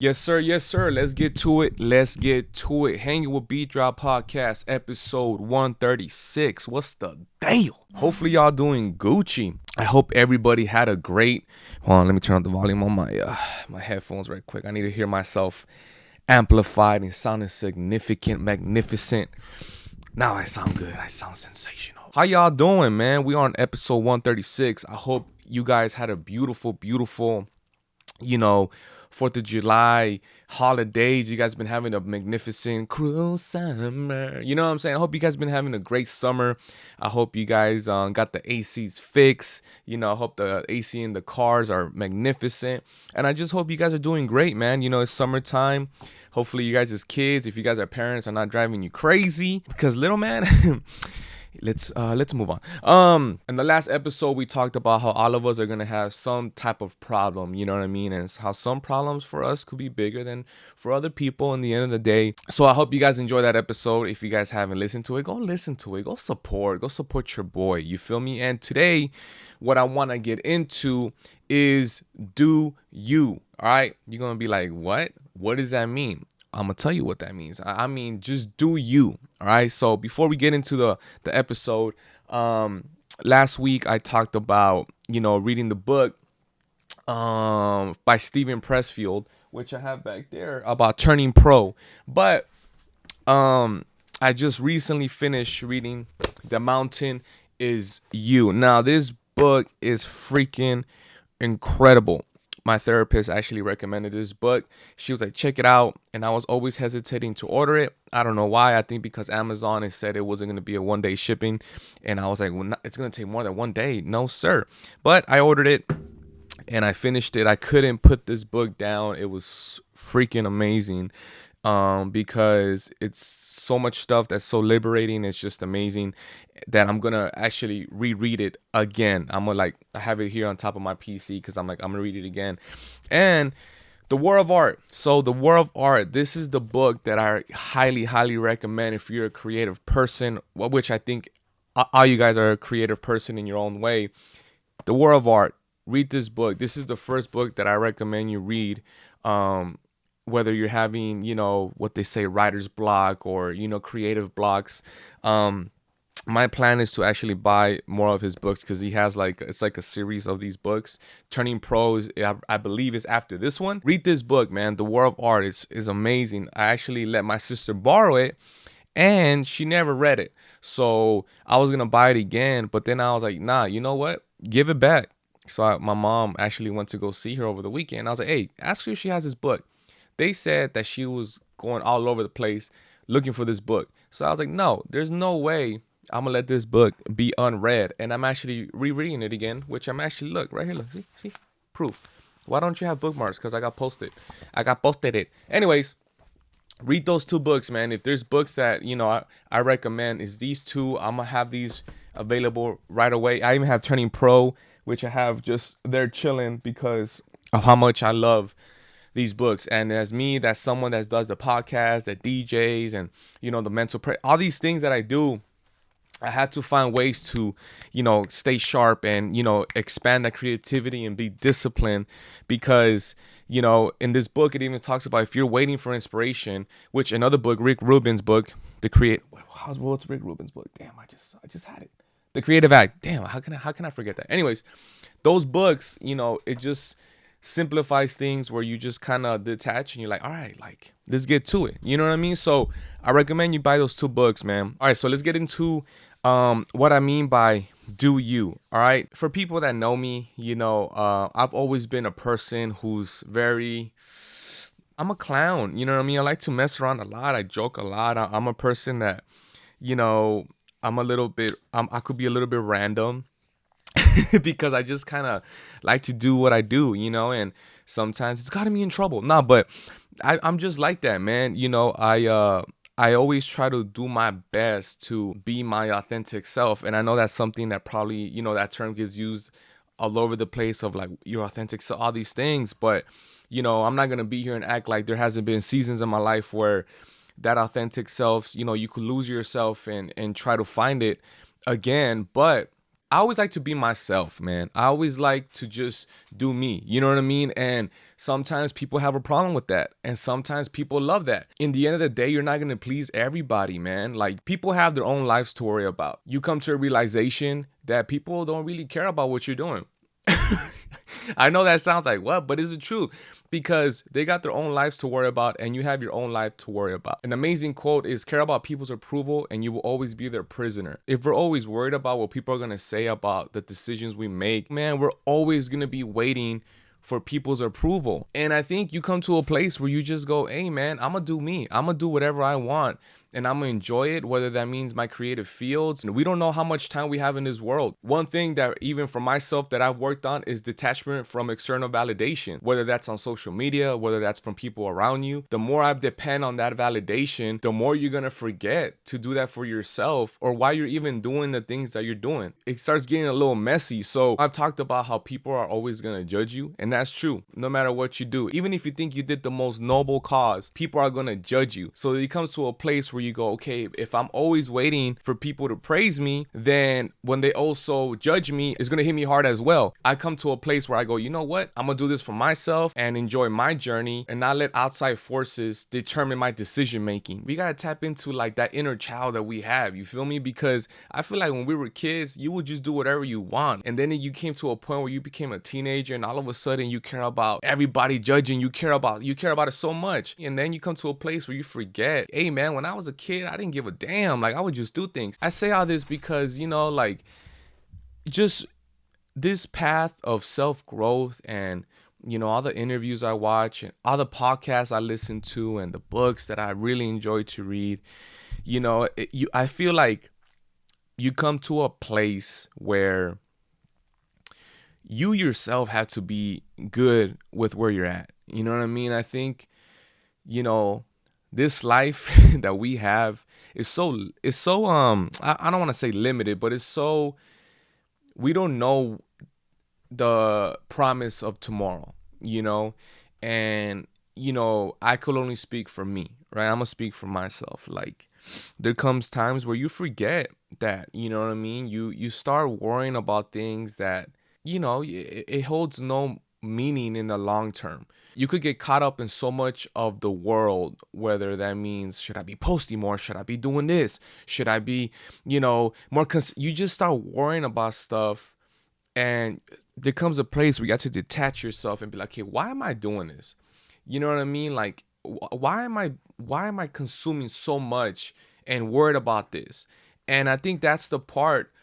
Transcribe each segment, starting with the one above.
Yes, sir. Yes, sir. Let's get to it. Let's get to it. Hanging with Beat Drop Podcast, episode 136. What's the deal? Hopefully, y'all doing Gucci. I hope everybody had a great. Hold on, let me turn up the volume on my headphones right quick. I need to hear myself amplified and sounding significant, magnificent. Now I sound good. I sound sensational. How y'all doing, man? We on episode 136. I hope you guys had a beautiful, you know, 4th of July holidays. You guys been having a magnificent, cruel summer. You know what I'm saying? I hope you guys been having a great summer. I hope you guys got the ACs fixed. I hope the AC in the cars are magnificent. And I just hope you guys are doing great, man. It's summertime. Hopefully you guys as kids, if you guys are parents, are not driving you crazy. Because little man, let's move on. In the last episode we talked about how all of us are gonna have some type of problem, you know what I mean, and how some problems for us could be bigger than for other people in the end of the day. So I hope you guys enjoy that episode. If you guys haven't listened to it, go listen to it. Go support your boy, you feel me? And today what I want to get into is do you. All right, you're gonna be like, what does that mean? I'm gonna tell you what that means. I mean, just do you. All right. So before we get into the episode, last week I talked about reading the book by Stephen Pressfield, which I have back there, about turning pro. But I just recently finished reading The Mountain Is You. Now this book is freaking incredible. My therapist actually recommended this book. She was like, check it out. And I was always hesitating to order it. I don't know why. I think because Amazon has said it wasn't going to be a 1-day shipping. And I was like, well, it's going to take more than 1 day. No, sir. But I ordered it and I finished it. I couldn't put this book down. It was freaking amazing, because it's so much stuff that's so liberating. It's just amazing that I'm gonna actually reread it again. I'm gonna, like, I have it here on top of my PC because I'm gonna read it again. And The War of Art. So The War of Art, this is the book that I highly recommend if you're a creative person, which I think all you guys are a creative person in your own way. The War of Art. Read this book. This is the first book that I recommend you read. Whether you're having, what they say, writer's block, or, creative blocks. My plan is to actually buy more of his books because he has it's like a series of these books. Turning Pros, I believe, is after this one. Read this book, man. The War of Art is amazing. I actually let my sister borrow it and she never read it. So I was going to buy it again, but then I was like, nah, you know what? Give it back. So my mom actually went to go see her over the weekend. I was like, hey, ask her if she has this book. They said that she was going all over the place looking for this book. So I was like, no, there's no way I'm gonna let this book be unread. And I'm actually rereading it again, which I'm actually, look right here, look, see, proof. Why don't you have bookmarks? Because I got posted it. Anyways, read those two books, man. If there's books that I recommend, is these two. I'm gonna have these available right away. I even have Turning Pro, which I have just there chilling because of how much I love these books. And as me, that's someone that does the podcast, that DJs, and the all these things that I do. I had to find ways to, stay sharp and, expand that creativity and be disciplined because, in this book, it even talks about if you're waiting for inspiration, which another book, Rick Rubin's book, what's Rick Rubin's book? Damn, I just had it. The Creative Act. Damn, how can I forget that? Anyways, those books, it just simplifies things where you just kind of detach and you're like, all right, like, let's get to it. You know what I mean? So I recommend you buy those two books, man. All right, so let's get into what I mean by do you. All right, for people that know me, I've always been a person who's I'm a clown, you know what I mean? I like to mess around a lot. I joke a lot. I'm a person that, you know I'm a little bit, I could be a little bit random because I just kind of like to do what I do, and sometimes it's gotten me in trouble. Nah, but I'm just like that, man. I always try to do my best to be my authentic self. And I know that's something that probably, that term gets used all over the place of like your authentic self, all these things. But, I'm not going to be here and act like there hasn't been seasons in my life where that authentic self, you could lose yourself and try to find it again. But I always like to be myself, man. I always like to just do me. You know what I mean? And sometimes people have a problem with that. And sometimes people love that. In the end of the day, you're not going to please everybody, man. Like, people have their own lives to worry about. You come to a realization that people don't really care about what you're doing. I know that sounds like what, but it's the truth, because they got their own lives to worry about and you have your own life to worry about. An amazing quote is, care about people's approval and you will always be their prisoner. If we're always worried about what people are going to say about the decisions we make, man, we're always going to be waiting for people's approval. And I think you come to a place where you just go, hey man, I'm gonna do me. I'm gonna do whatever I want and I'm gonna enjoy it, whether that means my creative fields. And we don't know how much time we have in this world. One thing that even for myself that I've worked on is detachment from external validation, whether that's on social media, whether that's from people around you. The more I depend on that validation, the more you're gonna forget to do that for yourself or why you're even doing the things that you're doing. It starts getting a little messy. So I've talked about how people are always gonna judge you, and that's true. No matter what you do, even if you think you did the most noble cause, people are gonna judge you. So it comes to a place where you go, okay, if I'm always waiting for people to praise me, then when they also judge me, it's gonna hit me hard as well. I come to a place where I go, you know what? I'm gonna do this for myself and enjoy my journey and not let outside forces determine my decision making. We gotta tap into like that inner child that we have, you feel me? Because I feel like when we were kids, you would just do whatever you want. And then you came to a point where you became a teenager and all of a sudden you care about everybody judging. You care about it so much. And then you come to a place where you forget, hey man, when I was a kid, I didn't give a damn. Like, I would just do things. I say all this because, you know, like, just this path of self-growth and, you know, all the interviews I watch and all the podcasts I listen to and the books that I really enjoy to read, you know, I feel like you come to a place where you yourself have to be good with where you're at. You know what I mean? I think, you know, this life that we have is so I don't want to say limited, but it's so, we don't know the promise of tomorrow, you know? And, you know, I could only speak for me, right? I'm gonna speak for myself. Like, there comes times where you forget that, you know what I mean? You start worrying about things that, you know, it holds no meaning in the long term. You could get caught up in so much of the world, whether that means, should I be posting more? Should I be doing this? Should I be, you know, more you just start worrying about stuff. And there comes a place where you have to detach yourself and be like, hey, why am I doing this? You know what I mean? Like, why am I consuming so much and worried about this? And I think that's the part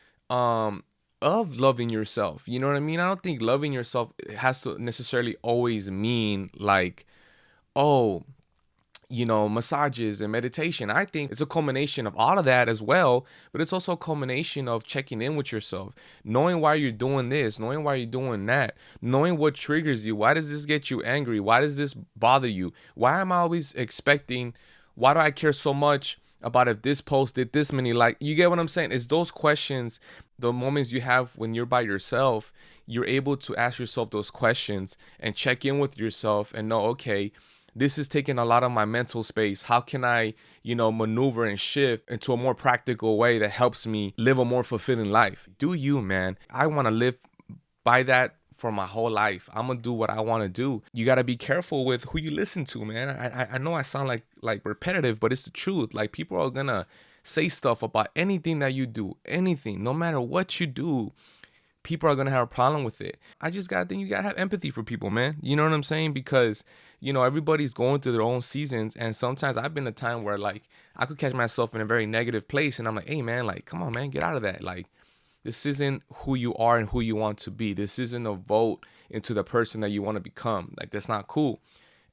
of loving yourself. You know what I mean? I don't think loving yourself has to necessarily always mean like, oh, you know, massages and meditation. I think it's a culmination of all of that as well, but it's also a culmination of checking in with yourself, knowing why you're doing this, knowing why you're doing that, knowing what triggers you. Why does this get you angry? Why does this bother you? Why am I always expecting? Why do I care so much about if this post did this many like? You get what I'm saying? It's those questions, the moments you have when you're by yourself, you're able to ask yourself those questions and check in with yourself and know, okay, this is taking a lot of my mental space. How can I, you know, maneuver and shift into a more practical way that helps me live a more fulfilling life? Do you, man? I want to live by that for my whole life. I'm gonna do what I want to do. You got to be careful with who you listen to, man. I know I sound like repetitive, but it's the truth. Like, people are gonna say stuff about anything that you do, anything, no matter what you do. People are gonna have a problem with it. I just gotta think you gotta have empathy for people, man. You know what I'm saying? Because, you know, everybody's going through their own seasons, and sometimes I've been a time where like I could catch myself in a very negative place, and I'm like, hey man, like, come on, man, get out of that. Like, this isn't who you are and who you want to be. This isn't a vote into the person that you want to become. Like, that's not cool.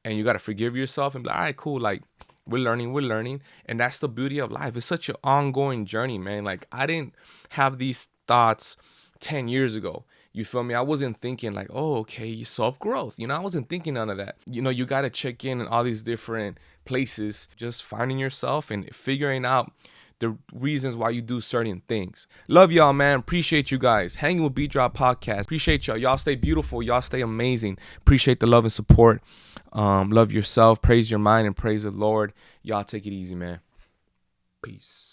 And you gotta forgive yourself and be like, all right, cool. Like, we're learning, and that's the beauty of life. It's such an ongoing journey, man. Like, I didn't have these thoughts 10 years ago. You feel me? I wasn't thinking like, oh, okay, self-growth. You know, I wasn't thinking none of that. You know, you got to check in all these different places, just finding yourself and figuring out the reasons why you do certain things. Love y'all, man. Appreciate you guys. Hanging with Beat Drop Podcast. Appreciate y'all. Y'all stay beautiful. Y'all stay amazing. Appreciate the love and support. Love yourself. Praise your mind and praise the Lord. Y'all take it easy, man. Peace.